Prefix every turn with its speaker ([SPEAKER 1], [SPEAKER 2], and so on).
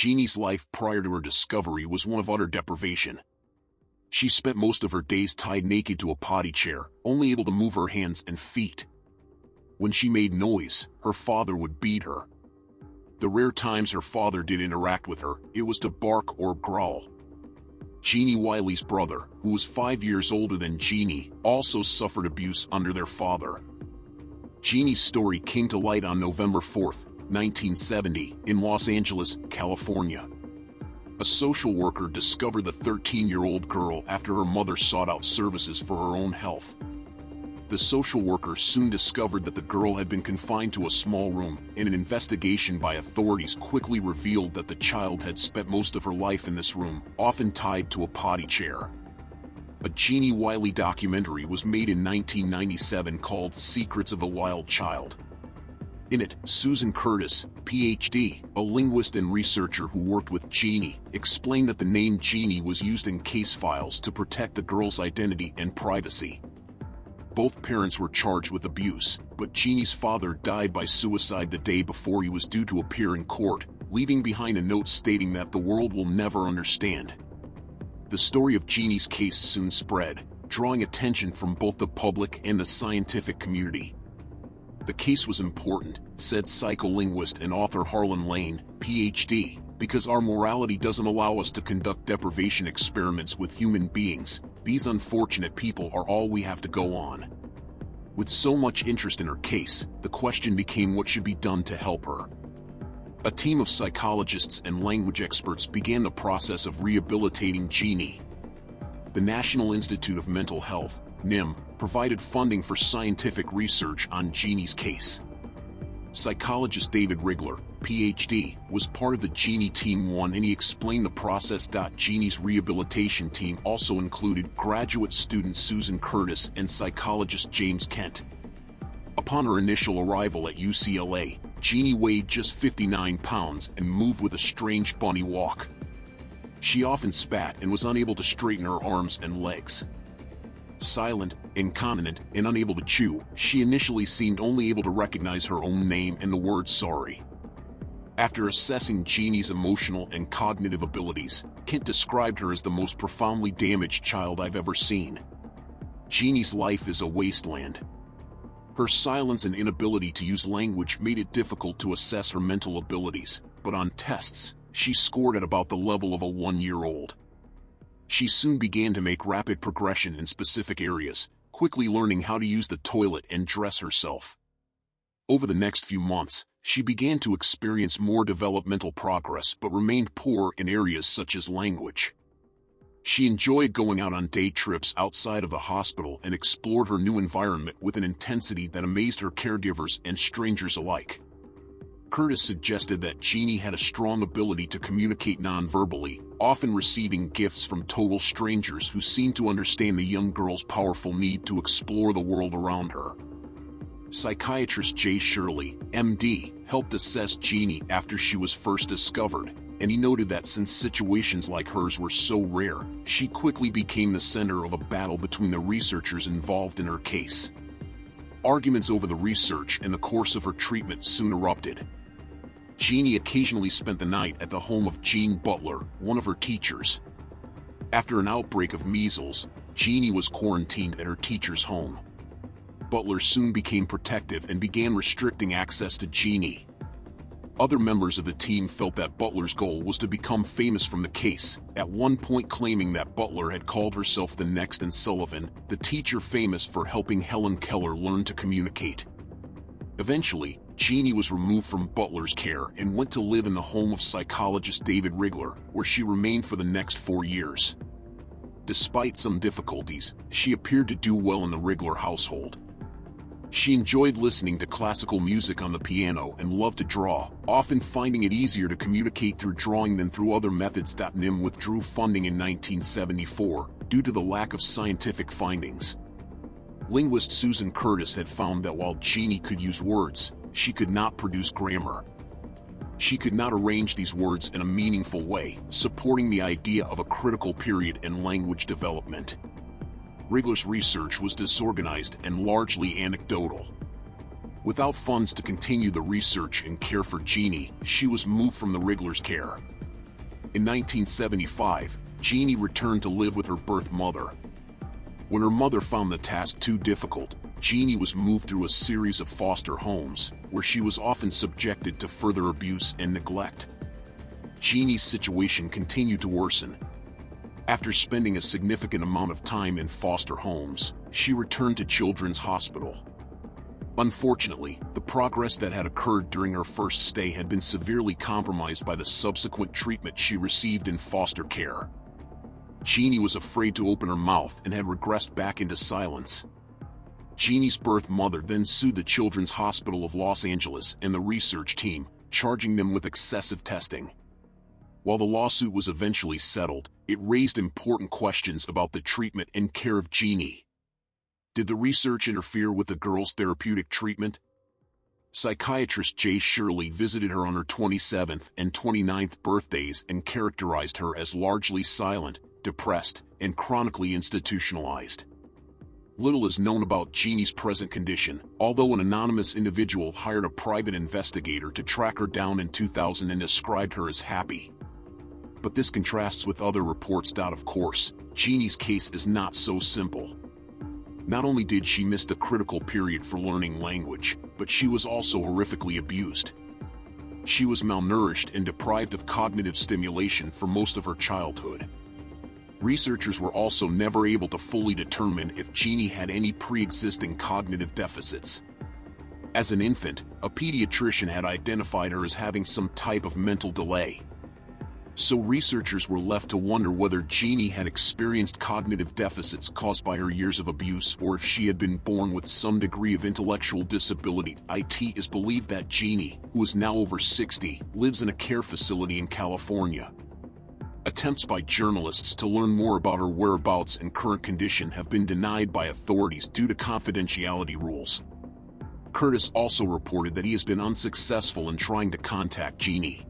[SPEAKER 1] Genie's life prior to her discovery was one of utter deprivation. She spent most of her days tied naked to a potty chair, only able to move her hands and feet. When she made noise, her father would beat her. The rare times her father did interact with her, it was to bark or growl. Genie Wiley's brother, who was 5 years older than Genie, also suffered abuse under their father. Genie's story came to light on November 4, 1970, in Los Angeles, California. A social worker discovered the 13-year-old girl after her mother sought out services for her own health. The social worker soon discovered that the girl had been confined to a small room, and an investigation by authorities quickly revealed that the child had spent most of her life in this room, often tied to a potty chair. A Genie Wiley documentary was made in 1997 called Secrets of a Wild Child. In it, Susan Curtis, Ph.D., a linguist and researcher who worked with Genie, explained that the name Genie was used in case files to protect the girl's identity and privacy. Both parents were charged with abuse, but Genie's father died by suicide the day before he was due to appear in court, leaving behind a note stating that the world will never understand. The story of Genie's case soon spread, drawing attention from both the public and the scientific community. The case was important, said psycholinguist and author Harlan Lane, Ph.D., because our morality doesn't allow us to conduct deprivation experiments with human beings. These unfortunate people are all we have to go on. With so much interest in her case, the question became what should be done to help her. A team of psychologists and language experts began the process of rehabilitating Genie. The National Institute of Mental Health, NIM, provided funding for scientific research on Genie's case. Psychologist David Rigler, Ph.D., was part of the Genie Team 1, and he explained the process. Genie's rehabilitation team also included graduate student Susan Curtis and psychologist James Kent. Upon her initial arrival at UCLA, Genie weighed just 59 pounds and moved with a strange bunny walk. She often spat and was unable to straighten her arms and legs. Silent, incontinent, and unable to chew, she initially seemed only able to recognize her own name and the word sorry. After assessing Genie's emotional and cognitive abilities, Kent described her as the most profoundly damaged child I've ever seen. Genie's life is a wasteland. Her silence and inability to use language made it difficult to assess her mental abilities, but on tests, she scored at about the level of a 1-year-old. She soon began to make rapid progression in specific areas, quickly learning how to use the toilet and dress herself. Over the next few months, she began to experience more developmental progress but remained poor in areas such as language. She enjoyed going out on day trips outside of the hospital and explored her new environment with an intensity that amazed her caregivers and strangers alike. Curtis suggested that Genie had a strong ability to communicate non-verbally, often receiving gifts from total strangers who seemed to understand the young girl's powerful need to explore the world around her. Psychiatrist Jay Shirley, M.D., helped assess Genie after she was first discovered, and he noted that since situations like hers were so rare, she quickly became the center of a battle between the researchers involved in her case. Arguments over the research and the course of her treatment soon erupted. Genie occasionally spent the night at the home of Jean Butler, one of her teachers. After an outbreak of measles, Genie was quarantined at her teacher's home. Butler soon became protective and began restricting access to Genie. Other members of the team felt that Butler's goal was to become famous from the case, at one point claiming that Butler had called herself the next Anne Sullivan, the teacher famous for helping Helen Keller learn to communicate. Eventually, Genie was removed from Butler's care and went to live in the home of psychologist David Rigler, where she remained for the next 4 years. Despite some difficulties, she appeared to do well in the Rigler household. She enjoyed listening to classical music on the piano and loved to draw, often finding it easier to communicate through drawing than through other methods. NIM withdrew funding in 1974 due to the lack of scientific findings. Linguist Susan Curtis had found that while Genie could use words, she could not produce grammar. She could not arrange these words in a meaningful way, supporting the idea of a critical period in language development. Rigler's research was disorganized and largely anecdotal. Without funds to continue the research and care for Genie, she was moved from the Rigler's care. In 1975, Genie returned to live with her birth mother. When her mother found the task too difficult, Genie was moved through a series of foster homes, where she was often subjected to further abuse and neglect. Genie's situation continued to worsen. After spending a significant amount of time in foster homes, she returned to Children's Hospital. Unfortunately, the progress that had occurred during her first stay had been severely compromised by the subsequent treatment she received in foster care. Genie was afraid to open her mouth and had regressed back into silence. Genie's birth mother then sued the Children's Hospital of Los Angeles and the research team, charging them with excessive testing. While the lawsuit was eventually settled, it raised important questions about the treatment and care of Genie. Did the research interfere with the girl's therapeutic treatment? Psychiatrist Jay Shirley visited her on her 27th and 29th birthdays and characterized her as largely silent, depressed, and chronically institutionalized. Little is known about Genie's present condition, although an anonymous individual hired a private investigator to track her down in 2000 and described her as happy. But this contrasts with other reports. Of course, Genie's case is not so simple. Not only did she miss the critical period for learning language, but she was also horrifically abused. She was malnourished and deprived of cognitive stimulation for most of her childhood. Researchers were also never able to fully determine if Genie had any pre-existing cognitive deficits. As an infant, a pediatrician had identified her as having some type of mental delay. So researchers were left to wonder whether Genie had experienced cognitive deficits caused by her years of abuse or if she had been born with some degree of intellectual disability. It is believed that Genie, who is now over 60, lives in a care facility in California. Attempts by journalists to learn more about her whereabouts and current condition have been denied by authorities due to confidentiality rules. Curtis also reported that he has been unsuccessful in trying to contact Genie.